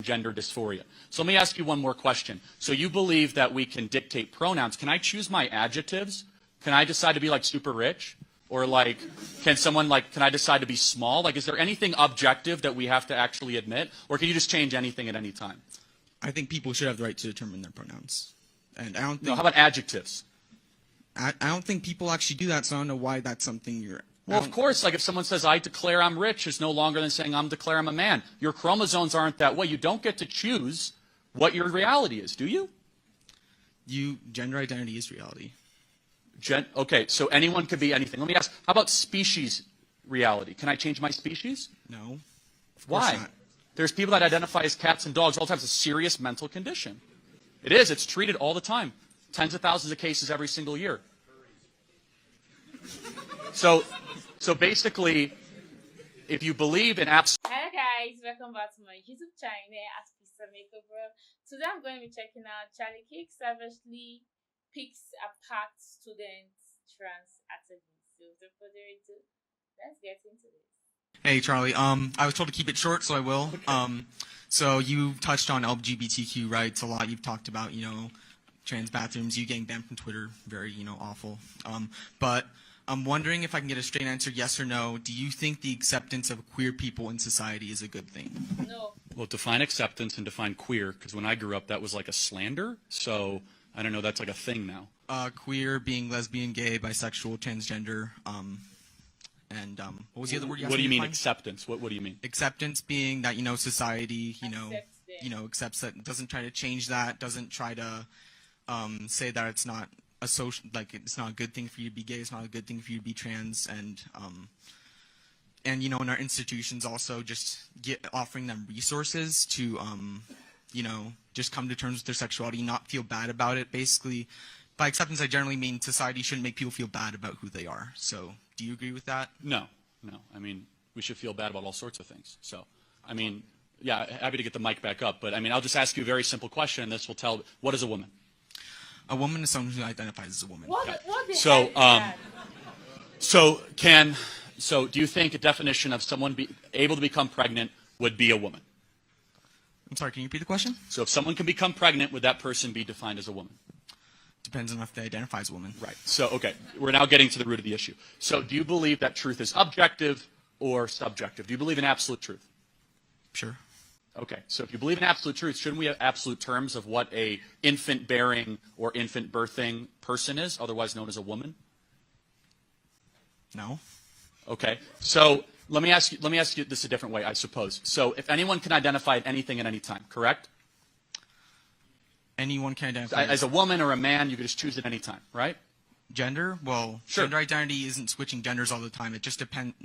gender dysphoria. So let me ask you one more question. So you believe that we can dictate pronouns. Can I choose my adjectives? Can I decide to be like super rich? Or like, can I decide to be small? Like, is there anything objective that we have to actually admit? Or can you just change anything at any time? I think people should have the right to determine their pronouns. And I don't think... No, how about adjectives? I don't think people actually do that, so I don't know why that's something you're... Well, of course, like if someone says, I declare I'm rich, is no longer than saying I'm declare I'm a man. Your chromosomes aren't that way. You don't get to choose what your reality is, do you? Gender identity is reality. Okay, so anyone could be anything. Let me ask, how about species reality? Can I change my species? No. Why? Not. There's people that identify as cats and dogs all the time. It's a serious mental condition. It is. It's treated all the time. Tens of thousands of cases every single year. So basically, if you believe in absolute... Hello guys, welcome back to my YouTube channel at Pizza Makeover. Today I'm going to be checking out Charlie Kirk savagely picks apart students trans activists. So without further ado, let's get into this. Hey Charlie, I was told to keep it short, so I will. So you touched on LGBTQ rights a lot. You've talked about, trans bathrooms, you getting banned from Twitter, very, awful. But I'm wondering if I can get a straight answer, yes or no. Do you think the acceptance of queer people in society is a good thing? No. Well, define acceptance and define queer, because when I grew up, that was like a slander. So I don't know, that's like a thing now. Queer being lesbian, gay, bisexual, transgender, and what was the other word you asked me? What do you mean define? acceptance? What do you mean? Acceptance being that, society, accepts that, doesn't try to change that, doesn't try to say that it's not a social, like it's not a good thing for you to be gay, it's not a good thing for you to be trans, and in our institutions also just offering them resources to just come to terms with their sexuality, not feel bad about it. Basically, by acceptance, I generally mean society shouldn't make people feel bad about who they are. So, do you agree with that? No. I mean, we should feel bad about all sorts of things. So, I mean, yeah, happy to get the mic back up, but I mean, I'll just ask you a very simple question, and this will tell, what is a woman? A woman is someone who identifies as a woman. What the heck is that? So do you think a definition of someone able to become pregnant would be a woman? I'm sorry, can you repeat the question? So if someone can become pregnant, would that person be defined as a woman? Depends on if they identify as a woman. Right. So, okay, we're now getting to the root of the issue. So do you believe that truth is objective or subjective? Do you believe in absolute truth? Sure. Okay, so if you believe in absolute truth, shouldn't we have absolute terms of what a infant-bearing or infant-birthing person is, otherwise known as a woman? No. Okay, so let me ask you this a different way, I suppose. So if anyone can identify at anything at any time, correct? Anyone can identify as a woman or a man, you can just choose at any time, right? Gender? Well, sure. Gender identity isn't switching genders all the time. It just depends,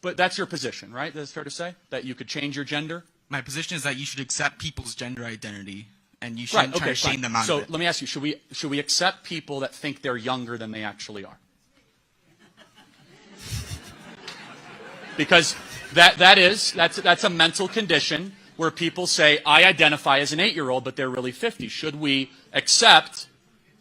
But that's your position, right? That's fair to say? That you could change your gender? My position is that you should accept people's gender identity, and you shouldn't try to shame them out of it. So let me ask you, should we accept people that think they're younger than they actually are? Because that's a mental condition where people say, I identify as an 8-year-old, but they're really 50. Should we accept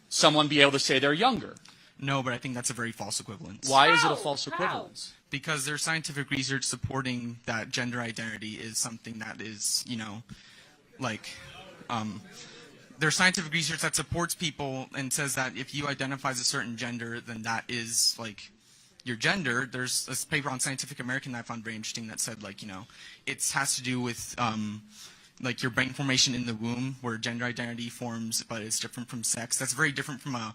someone be able to say they're younger? No, but I think that's a very false equivalence. Why is it a false equivalence? Because there's scientific research supporting that gender identity is something that is, there's scientific research that supports people and says that if you identify as a certain gender, then that is, your gender. There's a paper on Scientific American that I found very interesting that said, it has to do with, your brain formation in the womb, where gender identity forms, but it's different from sex. That's very different from a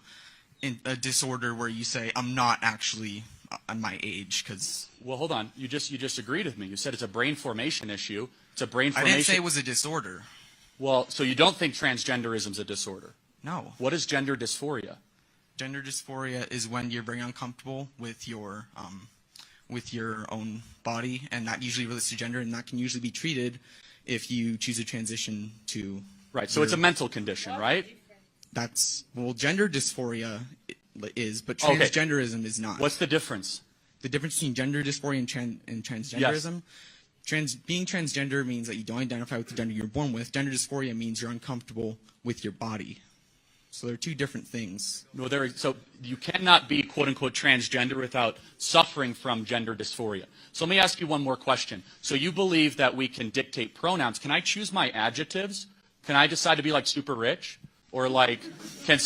disorder where you say, I'm not actually on my age, because... Well, hold on. You just agreed with me. You said it's a brain formation issue. It's a brain formation... I didn't say it was a disorder. Well, so you don't think transgenderism is a disorder? No. What is gender dysphoria? Gender dysphoria is when you're very uncomfortable with your own body, and that usually relates to gender, and that can usually be treated if you choose to transition to... Right, so it's a mental condition, right? Gender dysphoria is, but transgenderism is not. What's the difference? The difference between gender dysphoria and transgenderism? Yes. Being transgender means that you don't identify with the gender you're born with. Gender dysphoria means you're uncomfortable with your body. So they're two different things. No, so you cannot be quote unquote transgender without suffering from gender dysphoria. So let me ask you one more question. So you believe that we can dictate pronouns. Can I choose my adjectives? Can I decide to be like super rich? Or like, can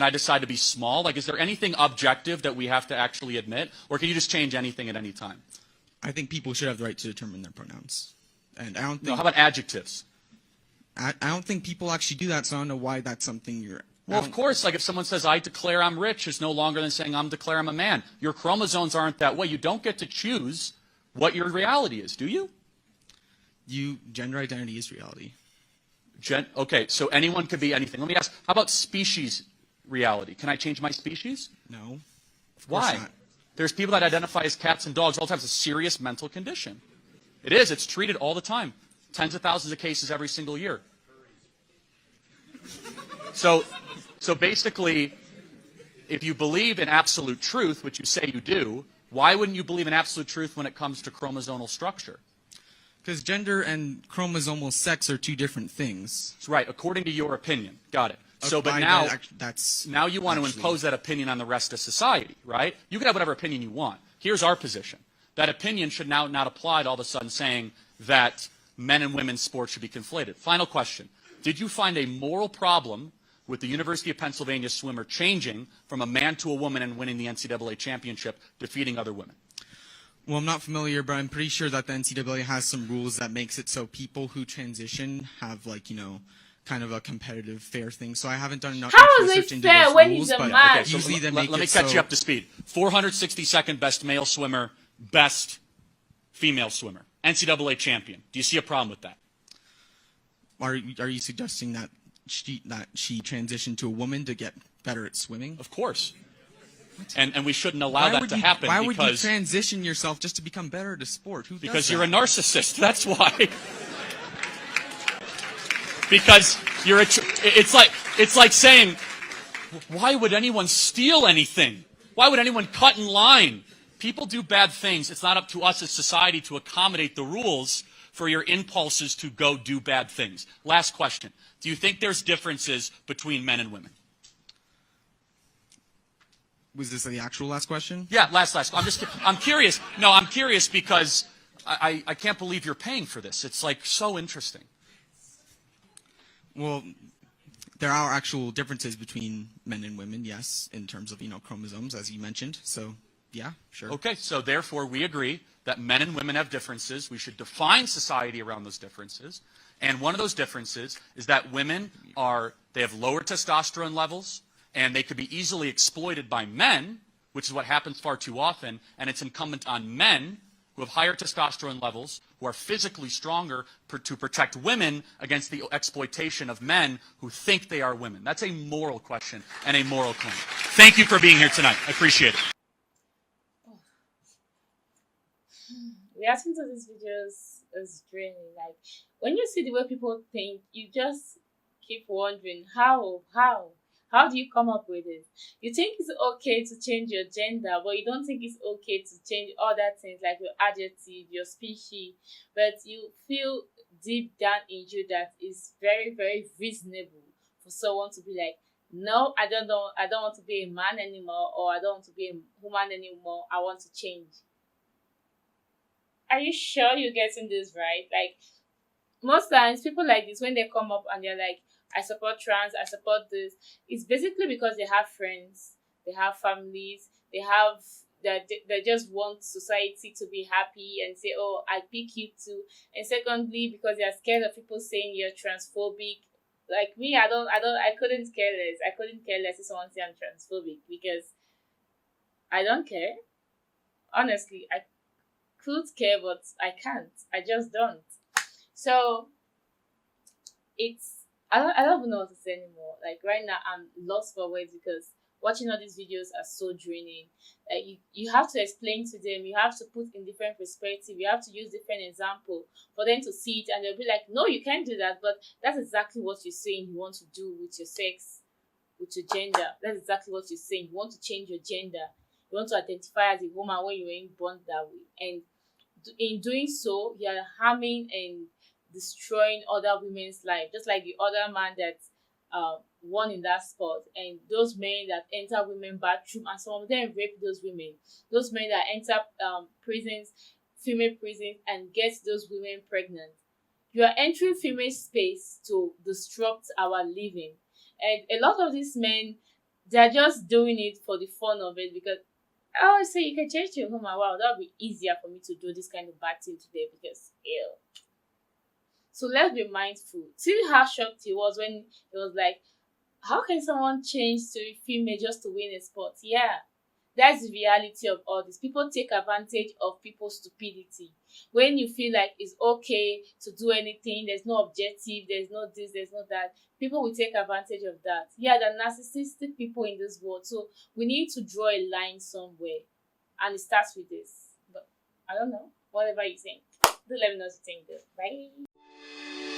I decide to be small? Like, is there anything objective that we have to actually admit? Or can you just change anything at any time? I think people should have the right to determine their pronouns. And I don't think... No, how about adjectives? I don't think people actually do that, so I don't know why that's something you're... Well, of course, like if someone says, I declare I'm rich, is no longer than saying I'm declare I'm a man. Your chromosomes aren't that way. You don't get to choose what your reality is, do you? Gender identity is reality. Okay, so anyone could be anything. Let me ask, how about species reality? Can I change my species? No. Why? Not. There's people that identify as cats and dogs all the time. It's a serious mental condition. It is. It's treated all the time. Tens of thousands of cases every single year. So basically, if you believe in absolute truth, which you say you do, why wouldn't you believe in absolute truth when it comes to chromosomal structure? Because gender and chromosomal sex are two different things. That's right, according to your opinion. Got it. So, but now you want to impose that opinion on the rest of society, right? You can have whatever opinion you want. Here's our position. That opinion should now not apply to all of a sudden saying that men and women's sports should be conflated. Final question. Did you find a moral problem with the University of Pennsylvania swimmer changing from a man to a woman and winning the NCAA championship, defeating other women? Well, I'm not familiar, but I'm pretty sure that the NCAA has some rules that makes it so people who transition have, like, kind of a competitive, fair thing. So I haven't done enough research into those rules, but man? Okay, usually they make it so... Let me catch you up to speed. 462nd best male swimmer, best female swimmer, NCAA champion. Do you see a problem with that? Are you suggesting that she transitioned to a woman to get better at swimming? Of course. And we shouldn't allow that to happen. Why would you transition yourself just to become better at a sport? Who does that? Because you're a narcissist. That's why. Because it's like saying, why would anyone steal anything? Why would anyone cut in line? People do bad things. It's not up to us as society to accommodate the rules for your impulses to go do bad things. Last question. Do you think there's differences between men and women? Was this the actual last question? Yeah, last. I'm curious. No, I'm curious because I can't believe you're paying for this. It's like so interesting. Well, there are actual differences between men and women, yes, in terms of, chromosomes, as you mentioned. So, yeah, sure. Okay, so therefore we agree that men and women have differences. We should define society around those differences. And one of those differences is that women they have lower testosterone levels, and they could be easily exploited by men, which is what happens far too often, and it's incumbent on men who have higher testosterone levels, who are physically stronger, to protect women against the exploitation of men who think they are women. That's a moral question and a moral claim. Thank you for being here tonight. I appreciate it. Reacting to these videos is draining. Like, when you see the way people think, you just keep wondering, how do you come up with it? You think it's okay to change your gender, but you don't think it's okay to change other things like your adjective, your species. But you feel deep down in you that it's very, very reasonable for someone to be like, no, I don't want to be a man anymore, or I don't want to be a woman anymore. I want to change. Are you sure you're getting this right? Like, most times people like this, when they come up and they're like, I support trans, I support this, it's basically because they have friends, they have families, they just want society to be happy and say, oh, I pick you too. And secondly, because they're scared of people saying you're transphobic. Like me, I couldn't care less. I couldn't care less if someone say I'm transphobic, because I don't care. Honestly, I could care, but I can't. I just don't. So I don't even know what to say anymore. Like, right now, I'm lost for words because watching all these videos are so draining. Like, you have to explain to them. You have to put in different perspective. You have to use different example for them to see it, and they'll be like, no, you can't do that. But that's exactly what you're saying you want to do with your sex, with your gender. That's exactly what you're saying. You want to change your gender. You want to identify as a woman when you were born that way. And in doing so, you're harming and destroying other women's life, just like the other man that won in that sport, and those men that enter women bathroom and some of them rape those women, those men that enter prisons, female prisons, and get those women pregnant. You are entering female space to disrupt our living, and a lot of these men, they're just doing it for the fun of it, because I always say you can change your home, and wow, that would be easier for me to do this kind of bad thing today, because ew. So let's be mindful. See how shocked he was when he was like, how can someone change to a female just to win a sport? Yeah, that's the reality of all this. People take advantage of people's stupidity. When you feel like it's okay to do anything, there's no objective, there's no this, there's no that, people will take advantage of that. Yeah, there are narcissistic people in this world. So we need to draw a line somewhere. And it starts with this. But I don't know. Whatever you think. Do let me know what you think though. Bye.